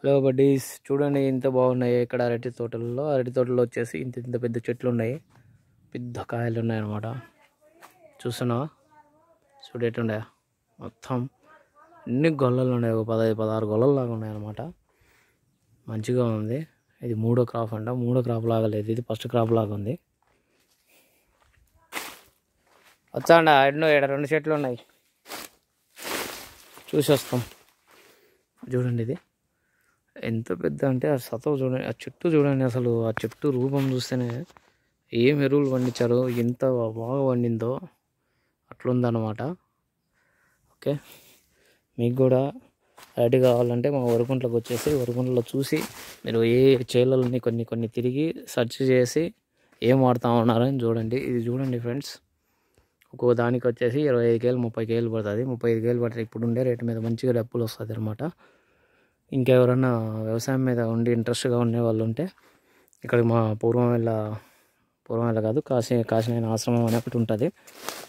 Hello buddies, చూడండి ఎంత బాగున్నాయి ఇక్కడ అరటి తోటల్లో. అరటి తోటలో వచ్చేసి ఇంత ఇంత పెద్ద చెట్లు ఉన్నాయి, పెద్ద కాయలు ఉన్నాయి అన్నమాట. చూస్తున్నావా? చూడేటుండే మొత్తం అన్ని గొల్లలు ఉన్నాయి, ఒక 15-16 గొల్లలు లాగా ఉన్నాయి అన్నమాట. మంచిగా ఉంది. ఇది మూడో క్రాప్ అంట, మూడో క్రాప్ లాగా లేదు, ఇది ఫస్ట్ క్రాప్ లాగా ఉంది. వచ్చాండ ఎన్నో 2 చెట్లు ఉన్నాయి, చూసి వస్తాం. చూడండి ఇది ఎంత పెద్ద అంటే ఆ సతవ చూడండి, ఆ చెట్టు చూడండి. అసలు ఆ చెట్టు రూపం చూస్తేనే ఏం ఎరువులు పండించారో, ఎంత బాగా పండిందో అట్లుందన్నమాట. ఓకే, మీకు కూడా అరటి కావాలంటే మా వరికుంట్లోకి వచ్చేసి వరికుంటలో చూసి మీరు ఏ చేలల్ని కొన్ని తిరిగి సెర్చ్ చేసి ఏం వాడుతూ ఉన్నారని చూడండి. ఇది చూడండి ఫ్రెండ్స్, ఒక్కొక్క దానికి వచ్చేసి 25 కేలు 30 కేలు పడుతుంది. 35 కేలు పడుతుంది. ఇప్పుడు ఉండే రేటు మీద మంచిగా డబ్బులు వస్తుంది అనమాట. ఇంకెవరన్నా వ్యవసాయం మీద ఉండి ఇంట్రెస్ట్గా ఉండే వాళ్ళు ఉంటే ఇక్కడ మా పూర్వం వెళ్ళ కాదు, కాశీనాయన ఆశ్రమం అని ఒకటి ఉంటుంది.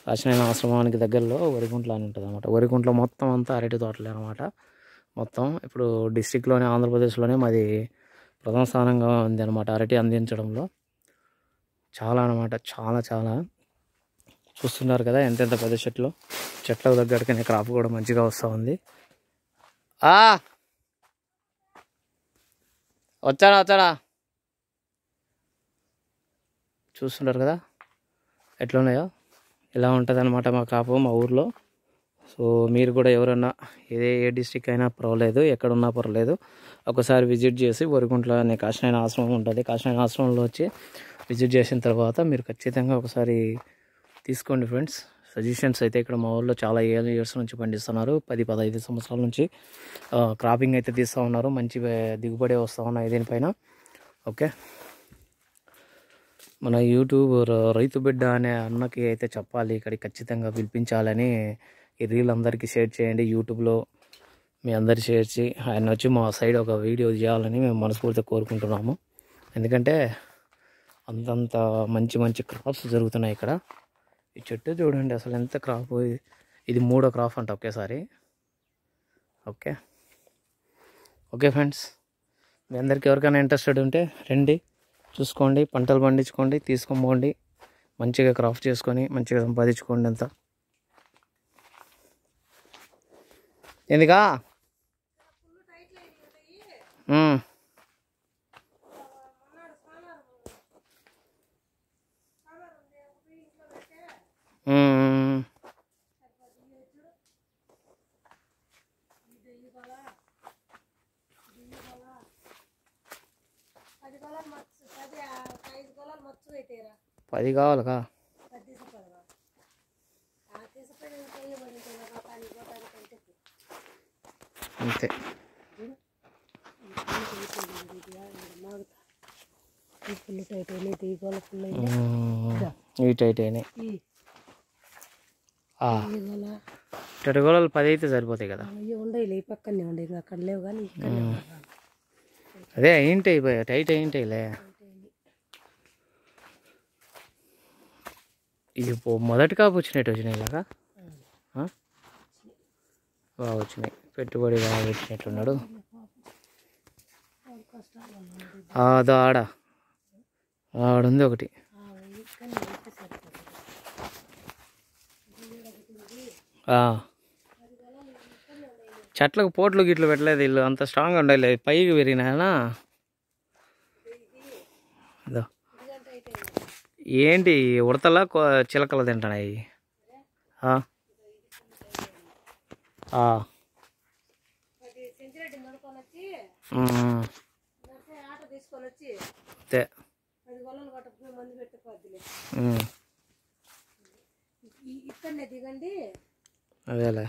కాశీనాయన ఆశ్రమానికి దగ్గరలో వరికుంట్ల అని ఉంటుంది అనమాట. వరికుంట్ల మొత్తం అంతా అరటి తోటలే అనమాట. మొత్తం ఇప్పుడు డిస్టిక్లోనే, ఆంధ్రప్రదేశ్లోనే మాది ప్రథమ స్థానంగా ఉంది అనమాట అరటి అందించడంలో. చాలా అనమాట, చాలా చూస్తున్నారు కదా ఎంతెంత పెద్ద చెట్లకు దగ్గరకనే క్రాప్ కూడా మంచిగా వస్తూ ఉంది. వచ్చాడా చూస్తుంటారు కదా ఎట్లా ఉన్నాయో. ఇలా ఉంటుంది అనమాట మా క్రాప్ మా ఊర్లో. సో మీరు కూడా ఎవరన్నా ఏ డిస్టిక్ అయినా పర్వాలేదు, ఎక్కడున్నా పర్వాలేదు, ఒకసారి విజిట్ చేసి వరికుంట్ల అనే కాశీనాయన ఆశ్రమం ఉంటుంది. కాశీనాయన ఆశ్రమంలో వచ్చి విజిట్ చేసిన తర్వాత మీరు ఖచ్చితంగా ఒకసారి తీసుకోండి ఫ్రెండ్స్. సజెషన్స్ అయితే ఇక్కడ మా ఊళ్ళో చాలా ఇయర్స్ నుంచి పండిస్తున్నారు. 10-15 సంవత్సరాల నుంచి క్రాపింగ్ అయితే తీస్తూ ఉన్నారు. మంచి దిగుబడి వస్తూ ఉన్నాయి దీనిపైన. ఓకే, మన యూట్యూబ్ రైతు బిడ్డ అనే అన్నకి అయితే చెప్పాలి, ఇక్కడికి ఖచ్చితంగా పిలిపించాలని ఈ రీల్ అందరికీ షేర్ చేయండి. యూట్యూబ్లో మీ అందరు షేర్ చేసి ఆయన వచ్చి మా సైడ్ ఒక వీడియో చేయాలని మేము మనస్ఫూర్తిగా కోరుకుంటున్నాము. ఎందుకంటే అంతంత మంచి క్రాప్స్ జరుగుతున్నాయి ఇక్కడ. ఈ చెట్టు చూడండి అసలు ఎంత క్రాప్. ఇది మూడో క్రాప్ అంట ఒకేసారి. ఓకే ఫ్రెండ్స్, మీ అందరికీ ఎవరికైనా ఇంట్రెస్టెడ్ ఉంటే రండి, చూసుకోండి, పంటలు పండించుకోండి, తీసుకోండి, మంచిగా క్రాప్ చేసుకొని మంచిగా సంపాదించుకోండి. అంతా ఎందుకా పది కావాలకా? అంతే. ఇవి టైట్ అయినాయి. గోళాలు 10 అయితే సరిపోతాయి కదా. పక్కనే ఉండే అక్కడ లేవు కానీ అదే అయింటాయి, టైట్ అయింటాయిలే. ఇది మొదటి కాపు వచ్చినాయి ఇలాగా బాగా వచ్చినాయి. పెట్టుబడి బాగా పెట్టినట్టున్నాడు. అదో ఆడుంది ఒకటి. చెట్లకు పోట్లు గిట్లు పెట్టలేదు వీళ్ళు, అంత స్ట్రాంగ్గా ఉండాలి. పైకి పెరిగినాయనా. ఏంటి ఉడతలా చిలకలు తింటున్నాయి. అదేలే.